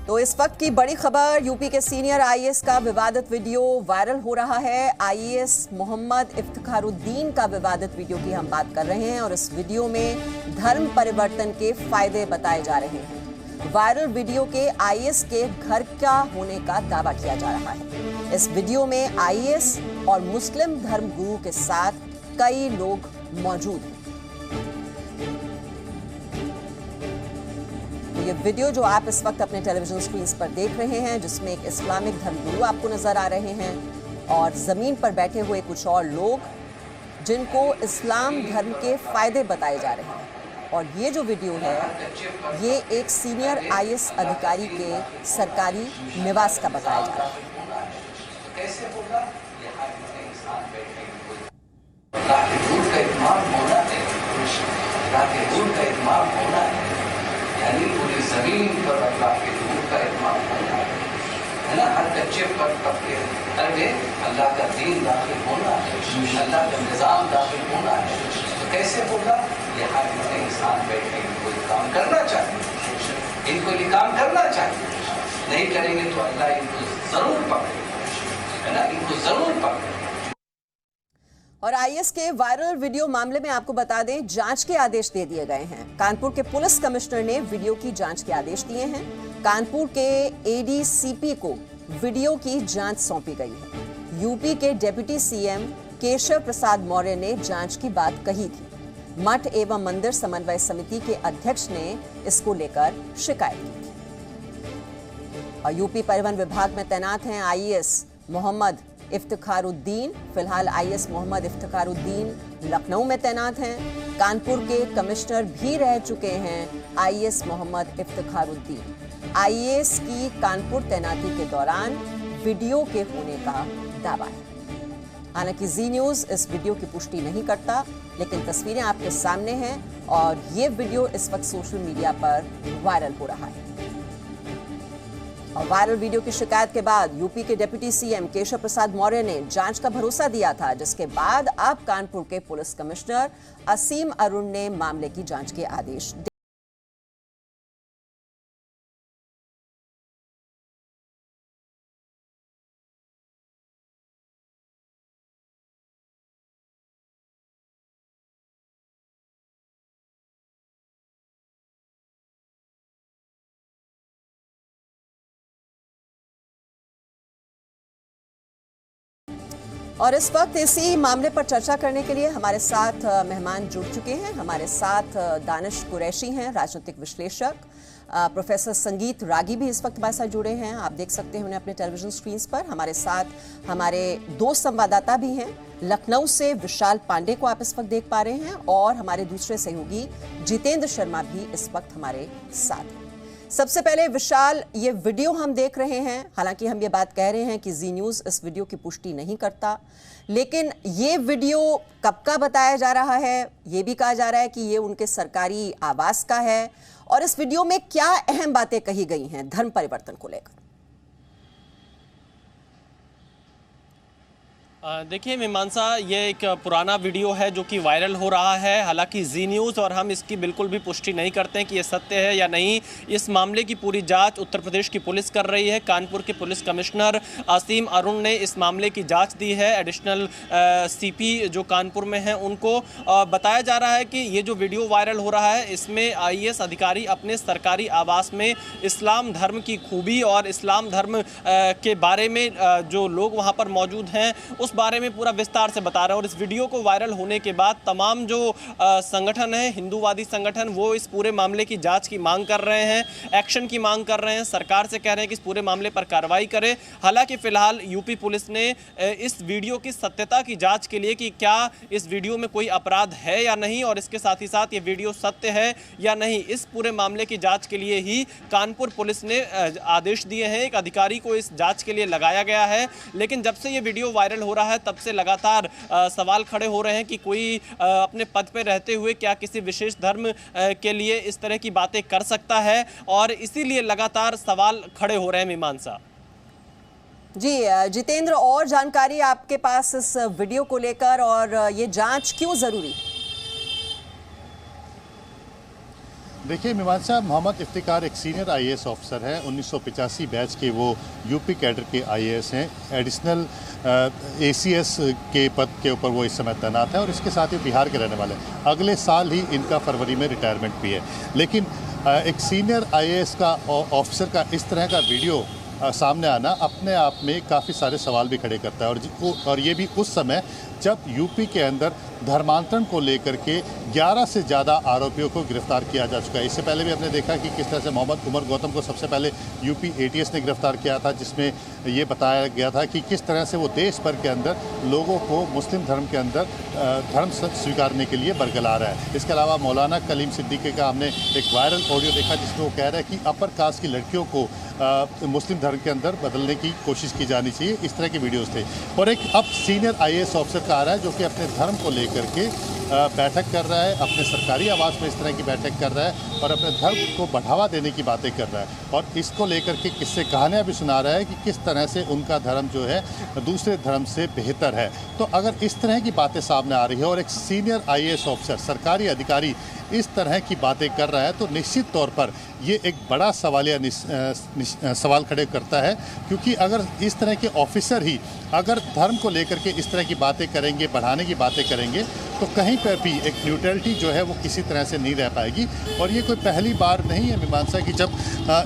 तो इस वक्त की बड़ी खबर, यूपी के सीनियर आईएएस का विवादित वीडियो वायरल हो रहा है। आईएएस मोहम्मद इफ्तिखारुद्दीन का विवादित वीडियो की हम बात कर रहे हैं और इस वीडियो में धर्म परिवर्तन के फायदे बताए जा रहे हैं। वायरल वीडियो के आईएएस के घर का होने का दावा किया जा रहा है। इस वीडियो में आईएएस और मुस्लिम धर्म गुरु के साथ कई लोग मौजूद हैं। ये वीडियो जो आप इस वक्त अपने टेलीविजन स्क्रीन पर देख रहे हैं, जिसमें एक इस्लामिक धर्मगुरु आपको नजर आ रहे हैं और जमीन पर बैठे हुए कुछ और लोग जिनको इस्लाम धर्म के फायदे बताए जा रहे हैं। और ये जो वीडियो है ये एक सीनियर आईएएस अधिकारी के सरकारी निवास का बताया जा रहा है। यानी पूरी जमीन पर अल्लाह के नूर का इत्माम होना है ना। हर कच्चे पर पक्के अरे अल्लाह का दीन दाखिल होना है, अल्लाह का निज़ाम दाखिल होना है। तो कैसे होगा? ये हर इंसान बैठे इनको काम करना चाहिए, इनको ये काम करना चाहिए। नहीं करेंगे तो अल्लाह इनको जरूर पकड़ेगा, है ना, इनको जरूर पकड़ेगा। और आईएएस के वायरल वीडियो मामले में आपको बता दें, जांच के आदेश दे दिए गए हैं। कानपुर के पुलिस कमिश्नर ने वीडियो की जांच के आदेश दिए हैं। कानपुर के एडीसीपी को वीडियो की जांच सौंपी गई है। यूपी के डिप्टी सीएम केशव प्रसाद मौर्य ने जांच की बात कही थी। मठ एवं मंदिर समन्वय समिति के अध्यक्ष ने इसको लेकर शिकायत की थी। और यूपी परिवहन विभाग में तैनात हैं आईएएस मोहम्मद इफ्तिखारुद्दीन। फिलहाल आईएएस मोहम्मद इफ्तिखारुद्दीन लखनऊ में तैनात हैं। कानपुर के कमिश्नर भी रह चुके हैं आईएएस मोहम्मद इफ्तिखारुद्दीन। आईएएस की कानपुर तैनाती के दौरान वीडियो के होने का दावा है। हालांकि जी न्यूज इस वीडियो की पुष्टि नहीं करता, लेकिन तस्वीरें आपके सामने हैं और ये वीडियो इस वक्त सोशल मीडिया पर वायरल हो रहा है। और वायरल वीडियो की शिकायत के बाद यूपी के डिप्टी सीएम केशव प्रसाद मौर्य ने जांच का भरोसा दिया था, जिसके बाद अब कानपुर के पुलिस कमिश्नर असीम अरुण ने मामले की जांच के आदेश दिए। और इस वक्त इसी मामले पर चर्चा करने के लिए हमारे साथ मेहमान जुड़ चुके हैं। हमारे साथ दानिश कुरैशी हैं, राजनीतिक विश्लेषक। प्रोफेसर संगीत रागी भी इस वक्त हमारे साथ जुड़े हैं, आप देख सकते हैं उन्हें अपने टेलीविजन स्क्रीन पर। हमारे साथ हमारे दो संवाददाता भी हैं। लखनऊ से विशाल पांडे को आप इस वक्त देख पा रहे हैं और हमारे दूसरे सहयोगी जितेंद्र शर्मा भी इस वक्त हमारे साथ हैं। सबसे पहले विशाल, ये वीडियो हम देख रहे हैं, हालांकि हम ये बात कह रहे हैं कि जी न्यूज़ इस वीडियो की पुष्टि नहीं करता, लेकिन ये वीडियो कब का बताया जा रहा है? ये भी कहा जा रहा है कि ये उनके सरकारी आवास का है। और इस वीडियो में क्या अहम बातें कही गई हैं धर्म परिवर्तन को लेकर? देखिए मीमांसा, ये एक पुराना वीडियो है जो कि वायरल हो रहा है। हालांकि जी न्यूज़ और हम इसकी बिल्कुल भी पुष्टि नहीं करते हैं कि ये सत्य है या नहीं। इस मामले की पूरी जांच उत्तर प्रदेश की पुलिस कर रही है। कानपुर के पुलिस कमिश्नर असीम अरुण ने इस मामले की जांच दी है। एडिशनल सीपी जो कानपुर में हैं उनको बताया जा रहा है कि ये जो वीडियो वायरल हो रहा है इसमें आईएएस अधिकारी अपने सरकारी आवास में इस्लाम धर्म की खूबी और इस्लाम धर्म के बारे में जो लोग वहाँ पर मौजूद हैं उस बारे में पूरा विस्तार से बता रहे हैं। और इस वीडियो को वायरल होने के बाद तमाम जो संगठन है, हिंदूवादी संगठन, वो इस पूरे मामले की जांच की मांग कर रहे हैं, एक्शन की मांग कर रहे हैं, सरकार से कह रहे हैं कि इस पूरे मामले पर कार्रवाई करे। हालांकि फिलहाल यूपी पुलिस ने इस वीडियो की सत्यता की जांच के लिए कि क्या इस वीडियो में कोई अपराध है या नहीं और इसके साथ ही साथ ये वीडियो सत्य है या नहीं, इस पूरे मामले की जाँच के लिए ही कानपुर पुलिस ने आदेश दिए हैं। एक अधिकारी को इस जाँच के लिए लगाया गया है। लेकिन जब से ये वीडियो वायरल हो रहा है तब से लगातार सवाल खड़े हो रहे हैं कि कोई अपने पद पर रहते हुए क्या किसी विशेष धर्म के लिए इस तरह की बातें कर सकता है, और इसीलिए लगातार सवाल खड़े हो रहे हैं। मीमांसा जी, जितेंद्र, और जानकारी आपके पास इस वीडियो को लेकर और ये जांच क्यों जरूरी है? देखिए, मीमांसा मोहम्मद इफ्तिकार एक सीनियर आईएएस ऑफिसर है। 1985 बैच के वो यूपी कैडर के आईएएस हैं। एडिशनल एसीएस के पद के ऊपर वो इस समय तैनात है और इसके साथ ही बिहार के रहने वाले हैं। अगले साल ही इनका फरवरी में रिटायरमेंट भी है। लेकिन एक सीनियर आईएएस का ऑफिसर का इस तरह का वीडियो सामने आना अपने आप में काफ़ी सारे सवाल भी खड़े करता है और ये भी उस समय जब यूपी के अंदर धर्मांतरण को लेकर के 11 से ज़्यादा आरोपियों को गिरफ्तार किया जा चुका है। इससे पहले भी हमने देखा कि किस तरह से मोहम्मद उमर गौतम को सबसे पहले यूपी एटीएस ने गिरफ्तार किया था, जिसमें ये बताया गया था कि किस तरह से वो देश भर के अंदर लोगों को मुस्लिम धर्म के अंदर धर्म स्वीकारने के लिए बरगला रहा है। इसके अलावा मौलाना कलीम सिद्दीकी का हमने एक वायरल ऑडियो देखा जिसमें वो कह रहा है कि अपर कास्ट की लड़कियों को मुस्लिम धर्म के अंदर बदलने की कोशिश की जानी चाहिए। इस तरह के वीडियोज़ थे। और एक अब सीनियर आईएएस ऑफिसर का आ रहा है जो कि अपने धर्म को लेकर के बैठक कर रहा है, अपने सरकारी आवास में इस तरह की बैठक कर रहा है और अपने धर्म को बढ़ावा देने की बातें कर रहा है और इसको लेकर के किस्से कहानियाँ भी सुना रहा है कि किस तरह से उनका धर्म जो है दूसरे धर्म से बेहतर है। तो अगर इस तरह की बातें सामने आ रही है और एक सीनियर आईएएस ऑफिसर, सरकारी अधिकारी इस तरह की बातें कर रहा है तो निश्चित तौर पर ये एक बड़ा सवालिया सवाल खड़े करता है, क्योंकि अगर इस तरह के ऑफिसर ही अगर धर्म को लेकर के इस तरह की बातें करेंगे, बढ़ाने की बातें करेंगे, तो कहीं पर भी एक न्यूट्रलिटी जो है वो किसी तरह से नहीं रह पाएगी। और ये कोई पहली बार नहीं है मीमांसा की जब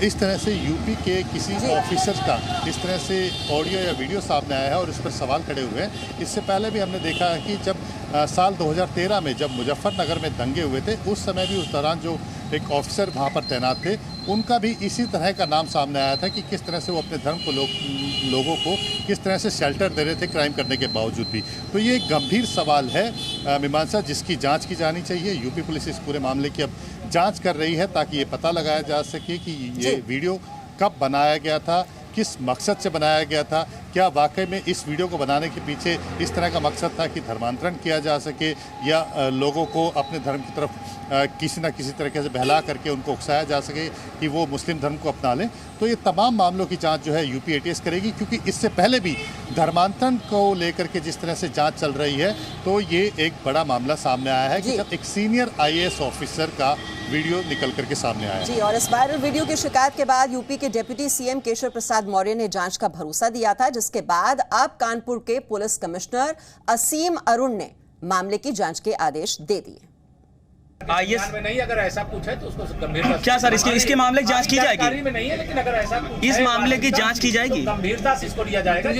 इस तरह से यूपी के किसी ऑफिसर का इस तरह से ऑडियो या वीडियो सामने आया है और इस पर सवाल खड़े हुए हैं। इससे पहले भी हमने देखा है कि जब साल 2013 में जब मुजफ्फरनगर में दंगे हुए थे, उस समय भी उस दौरान जो एक ऑफिसर वहाँ पर तैनात थे, उनका भी इसी तरह का नाम सामने आया था कि किस तरह से वो अपने धर्म को लोगों को किस तरह से शेल्टर दे रहे थे क्राइम करने के बावजूद भी। तो ये एक गंभीर सवाल है मीमांसा, जिसकी जांच की जानी चाहिए। यूपी पुलिस इस पूरे मामले की अब जांच कर रही है ताकि ये पता लगाया जा सके कि ये वीडियो कब बनाया गया था, किस मकसद से बनाया गया था, क्या वाकई में इस वीडियो को बनाने के पीछे इस तरह का मकसद था कि धर्मांतरण किया जा सके या लोगों को अपने धर्म की तरफ किसी न किसी तरीके से बहला करके उनको उकसाया जा सके कि वो मुस्लिम धर्म को अपना लें। तो ये तमाम मामलों की जांच जो है यूपी एटीएस करेगी, क्योंकि इससे पहले भी धर्मांतरण को लेकर के जिस तरह से जांच चल रही है तो ये एक बड़ा मामला सामने आया है कि जब एक सीनियर आईएएस ऑफिसर का वीडियो निकल करके सामने आया जी। और इस वायरल वीडियो की शिकायत के बाद यूपी के डिप्टी सीएम केशव प्रसाद मौर्य ने जांच का भरोसा दिया था, जिसके बाद अब कानपुर के पुलिस कमिश्नर असीम अरुण ने मामले की जांच के आदेश दे दिए। में नहीं, अगर ऐसा कुछ है तो उसको गंभीरता क्या सर इसके मामले की जांच की जाएगी? में नहीं है, लेकिन अगर ऐसा कुछ इस मामले की जांच की जाएगी, गंभीरता से इसको लिया जाएगा।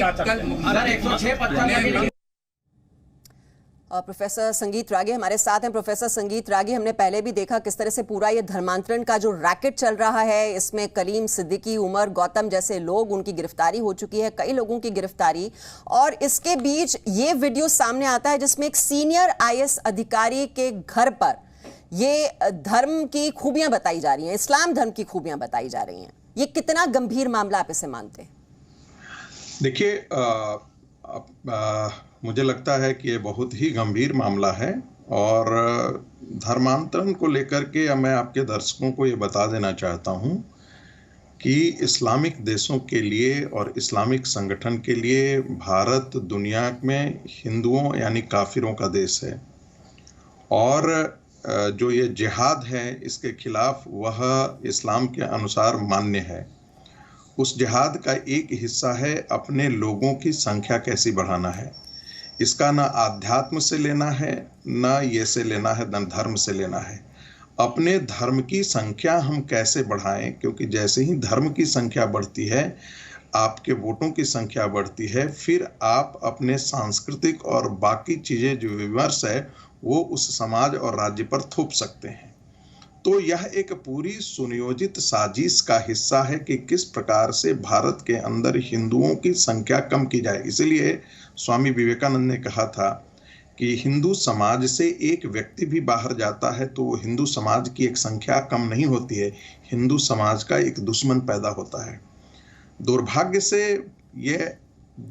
प्रोफेसर संगीत रागे हमारे साथ हैं। प्रोफेसर संगीत रागे, हमने पहले भी देखा किस तरह से पूरा ये धर्मांतरण का जो रैकेट चल रहा है, इसमें कलीम सिद्दीकी, उमर गौतम जैसे लोग, उनकी गिरफ्तारी हो चुकी है, कई लोगों की गिरफ्तारी, और इसके बीच ये वीडियो सामने आता है जिसमें एक सीनियर आईएएस अधिकारी के घर पर ये धर्म की खूबियां बताई जा रही हैं, इस्लाम धर्म की खूबियां बताई जा रही हैं। ये कितना गंभीर मामला आप इसे मानते हैं? देखिए, मुझे लगता है कि ये बहुत ही गंभीर मामला है और धर्मांतरण को लेकर के मैं आपके दर्शकों को ये बता देना चाहता हूँ कि इस्लामिक देशों के लिए और इस्लामिक संगठन के लिए भारत दुनिया में हिंदुओं यानी काफिरों का देश है और जो ये जिहाद है इसके खिलाफ वह इस्लाम के अनुसार मान्य है। उस जिहाद का एक हिस्सा है अपने लोगों की संख्या कैसी बढ़ाना है। इसका ना आध्यात्म से लेना है, ना ये से लेना है, ना धर्म से लेना है। अपने धर्म की संख्या हम कैसे बढ़ाएं, क्योंकि जैसे ही धर्म की संख्या बढ़ती है, आपके वोटों की संख्या बढ़ती है, फिर आप अपने सांस्कृतिक और बाकी चीज़ें जो विमर्श है वो उस समाज और राज्य पर थोप सकते हैं। तो यह एक पूरी सुनियोजित साजिश का हिस्सा है कि किस प्रकार से भारत के अंदर हिंदुओं की संख्या कम की जाए। इसलिए स्वामी विवेकानंद ने कहा था कि हिंदू समाज से एक व्यक्ति भी बाहर जाता है तो हिंदू समाज की एक संख्या कम नहीं होती है, हिंदू समाज का एक दुश्मन पैदा होता है। दुर्भाग्य से ये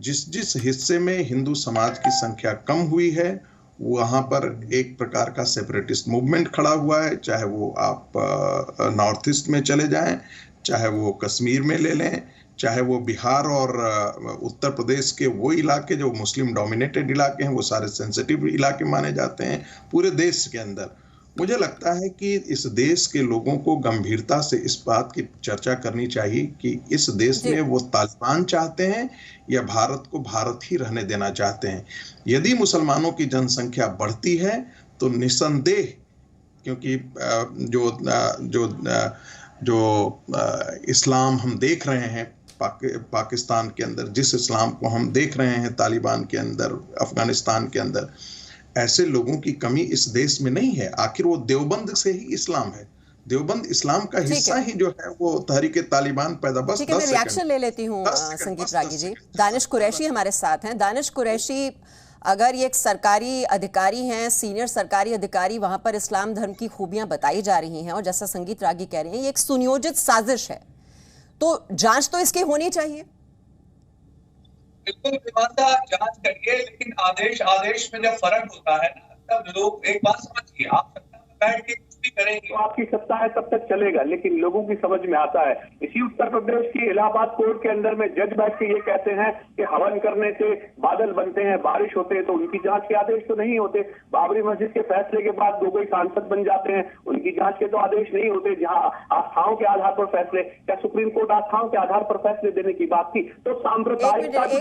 जिस हिस्से में हिंदू समाज की संख्या कम हुई है वहाँ पर एक प्रकार का सेपरेटिस्ट मूवमेंट खड़ा हुआ है, चाहे वो आप नॉर्थ ईस्ट में चले जाएं, चाहे वो कश्मीर में ले लें, चाहे वो बिहार और उत्तर प्रदेश के वो इलाके जो मुस्लिम डोमिनेटेड इलाके हैं, वो सारे सेंसिटिव इलाके माने जाते हैं पूरे देश के अंदर। मुझे लगता है कि इस देश के लोगों को गंभीरता से इस बात की चर्चा करनी चाहिए कि इस देश में वो तालिबान चाहते हैं या भारत को भारत ही रहने देना चाहते हैं। यदि मुसलमानों की जनसंख्या बढ़ती है तो निस्संदेह, क्योंकि जो इस्लाम हम देख रहे हैं पाकिस्तान के अंदर, जिस इस्लाम को हम देख रहे हैं तालिबान के अंदर, अफगानिस्तान के अंदर, ऐसे लोगों की कमी इस देश में नहीं है। आखिर वो देवबंद से ही इस्लाम है, देवबंद इस्लाम का हिस्सा ही जो है वो तहरीक तालिबान पैदा। बस ठीक है, मैं रिएक्शन ले लेती हूँ संगीत रागी जी। दानिश कुरैशी हमारे साथ हैं। दानिश कुरैशी, अगर ये एक सरकारी अधिकारी हैं, सीनियर सरकारी अधिकारी, वहां पर इस्लाम धर्म की खूबियां बताई जा रही हैं और जैसा संगीत रागी कह रहे हैं ये एक सुनियोजित साजिश है, तो जांच तो इसकी होनी चाहिए। बिल्कुल ईमानदार जांच करिए, लेकिन आदेश में जब फर्क होता है ना, तब लोग एक बात समझिए, आप सत्ता में बैठ के कुछ भी करेंगे, तो आपकी सत्ता है तब तक चलेगा, लेकिन लोगों की समझ में आता है। इसी उत्तर प्रदेश की इलाहाबाद कोर्ट के अंदर में जज बैठ के ये कहते हैं कि हवन करने से बादल बनते हैं, बारिश होते हैं, तो उनकी जांच के आदेश तो नहीं होते। बाबरी मस्जिद के फैसले के बाद दो कोई सांसद बन जाते हैं, उनकी जांच के तो आदेश नहीं होते। जहां आस्थाओं के आधार पर फैसले, क्या सुप्रीम कोर्ट आस्थाओं के आधार पर फैसले देने की बात थी? तो एक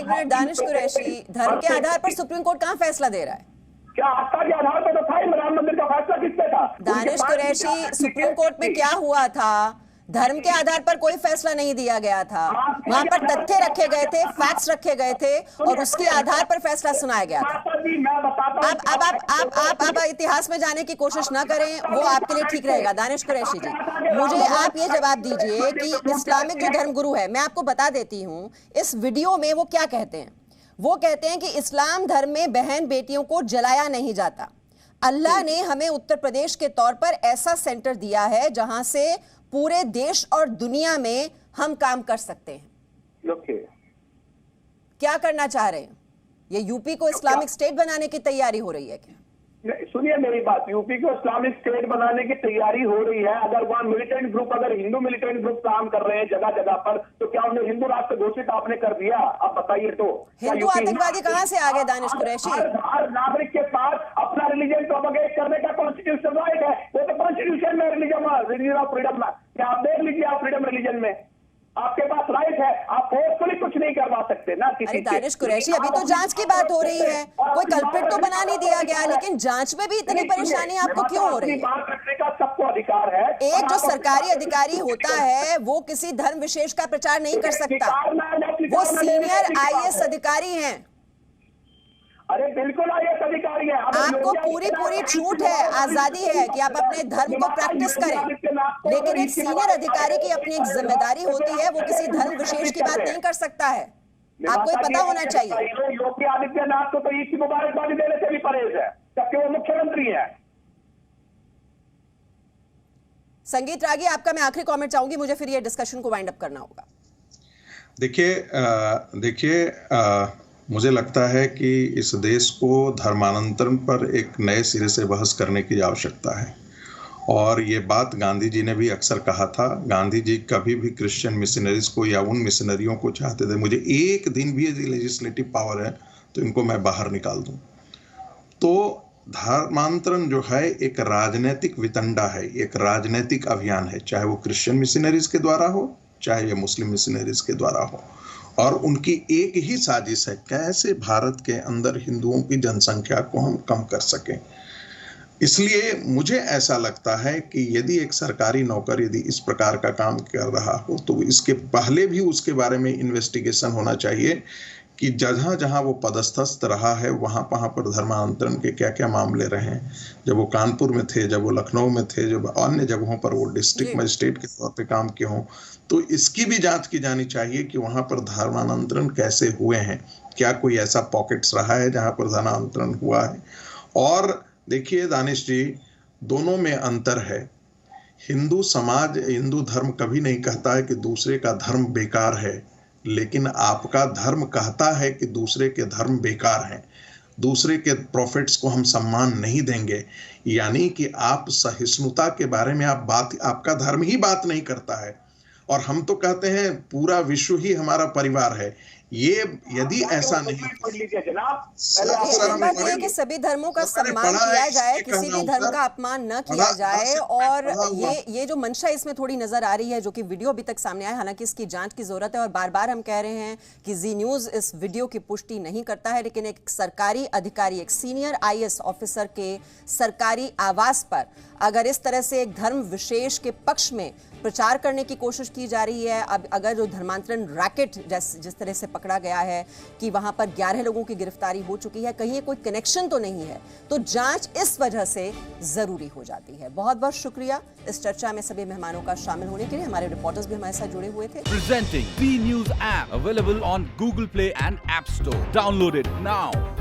मिनट दानिश कुरैशी, धर्म के आधार पर सुप्रीम कोर्ट कहां फैसला दे रहा है? क्या आस्था के आधार पर तो था ही, राम मंदिर का फैसला किस पे था? दानिश कुरैशी, सुप्रीम कोर्ट में क्या हुआ था? धर्म के आधार पर कोई फैसला नहीं दिया गया था, वहां पर तथ्य रखे गए थे, फैक्ट्स रखे गए थे और उसके आधार पर फैसला सुनाया गया था। अब इतिहास में जाने की कोशिश ना करें, वो आपके लिए ठीक रहेगा। दानिश कुरैशी जी, मुझे आप ये जवाब दीजिए कि इस्लामिक जो धर्मगुरु है, मैं आपको बता देती हूँ इस वीडियो में वो क्या कहते हैं। वो कहते हैं कि इस्लाम धर्म में बहन बेटियों को जलाया नहीं जाता। अल्लाह ने हमें उत्तर प्रदेश के तौर पर ऐसा सेंटर दिया है जहां से पूरे देश और दुनिया में हम काम कर सकते हैं। क्या करना चाह रहे हैं? ये यूपी को इस्लामिक स्टेट बनाने की तैयारी हो रही है क्या? सुनिए मेरी बात, यूपी को इस्लामिक स्टेट बनाने की तैयारी हो रही है। अगर वहाँ मिलिटेंट ग्रुप, अगर हिंदू मिलिटेंट ग्रुप काम कर रहे हैं जगह जगह पर, तो क्या उन्हें हिंदू राष्ट्र घोषित आपने कर दिया? अब बताइए तो हिंदू आतंकवादी कहाँ से आ गए? दानिश कुरैशी, हर नागरिक के पास अपना रिलीजन प्रोपगेट करने का कॉन्स्टिट्यूशन राइट है। वो तो कॉन्स्टिट्यूशन में रिलीजन ऑफ फ्रीडम में, क्या आप देख लीजिए, आप फ्रीडम रिलीजन में आपके पास राइट है, आप फोर्सफुली कुछ नहीं करवा सकते ना किसी। अरे दानिश कुरैशी, अभी तो जांच की बात हो रही है, कोई कल्प्रिट तो बना नहीं दिया गया, लेकिन जांच में भी इतनी परेशानी आपको क्यों हो रही है? बात रखने का सबको अधिकार है। एक जो सरकारी अधिकारी होता है वो किसी धर्म विशेष का प्रचार नहीं कर सकता, वो सीनियर IAS अधिकारी हैं। अरे बिल्कुल IAS अधिकारी है। आपको पूरी छूट है, आजादी है कि आप अपने धर्म को प्रैक्टिस करें, लेकिन एक सीनियर अधिकारी की अपनी एक जिम्मेदारी होती है, वो किसी धर्म विशेष की बात नहीं कर सकता है। आपको ये पता होना चाहिए। योगी आदित्यनाथ को तो ईद की मुबारकबादी देने से भी परहेज है, जबकि वो मुख्यमंत्री है। संगीत रागी, आपका मैं आखिरी कमेंट चाहूंगी, मुझे फिर ये डिस्कशन को वाइंड अप करना होगा। देखिए, मुझे लगता है कि इस देश को धर्मांतरण पर एक नए सिरे से बहस करने की आवश्यकता है, और ये बात गांधी जी ने भी अक्सर कहा था। गांधी जी कभी भी क्रिश्चियन मिशनरीज को या उन मिशनरियों को चाहते थे, मुझे एक दिन भी यदि लेजिस्लेटिव पावर है तो इनको मैं बाहर निकाल दूं। तो धर्मांतरण जो है एक राजनीतिक वितंडा है, एक राजनीतिक अभियान है, चाहे वो क्रिश्चियन मिशनरीज के द्वारा हो, चाहे ये मुस्लिम मिशनरीज के द्वारा हो, और उनकी एक ही साजिश है, कैसे भारत के अंदर हिंदुओं की जनसंख्या को हम कम कर सकें। इसलिए मुझे ऐसा लगता है कि यदि एक सरकारी नौकर यदि इस प्रकार का काम कर रहा हो तो इसके पहले भी उसके बारे में इन्वेस्टिगेशन होना चाहिए कि जहाँ जहाँ वो पदस्थस्थ रहा है वहाँ पर धर्मांतरण के क्या क्या मामले रहे। जब वो कानपुर में थे, जब वो लखनऊ में थे, जब अन्य जगहों पर वो डिस्ट्रिक्ट मजिस्ट्रेट के तौर पे काम किए हों, तो इसकी भी जांच की जानी चाहिए कि वहाँ पर धर्मांतरण कैसे हुए हैं, क्या कोई ऐसा पॉकेट्स रहा है जहाँ पर धर्मांतरण हुआ है। और देखिए दानिश जी, दोनों में अंतर है। हिंदू समाज, हिंदू धर्म कभी नहीं कहता है कि दूसरे का धर्म बेकार है, लेकिन आपका धर्म कहता है कि दूसरे के धर्म बेकार हैं, दूसरे के प्रॉफिट्स को हम सम्मान नहीं देंगे, यानी कि आप सहिष्णुता के बारे में आपका धर्म ही बात नहीं करता है। और हम तो कहते हैं पूरा विश्व ही हमारा परिवार है। ये यदि ऐसा नहीं पढ़ लीजिए जनाब। एक बात ये है कि सभी धर्मों का सम्मान किया जाए, किसी भी धर्म का अपमान न किया जाए, और ये जो मंशा इसमें थोड़ी नजर आ रही है, जो कि वीडियो अभी तक सामने आया, हालांकि इसकी जांच की जरूरत है और बार बार हम कह रहे हैं कि जी न्यूज इस वीडियो की पुष्टि नहीं करता है, लेकिन एक सरकारी अधिकारी, एक सीनियर IAS ऑफिसर के सरकारी आवास पर अगर इस तरह से एक धर्म विशेष के पक्ष में प्रचार करने की कोशिश की जा रही है, अब अगर जो धर्मांतरण रैकेट जिस तरह से पकड़ा गया है कि वहां पर 11 लोगों की गिरफ्तारी हो चुकी है, कहीं कोई कनेक्शन तो नहीं है, तो जांच इस वजह से जरूरी हो जाती है। बहुत बहुत शुक्रिया इस चर्चा में सभी मेहमानों का शामिल होने के लिए। हमारे रिपोर्टर्स भी हमारे साथ जुड़े हुए थे। Presenting V News app available on Google Play and App Store. Download it now.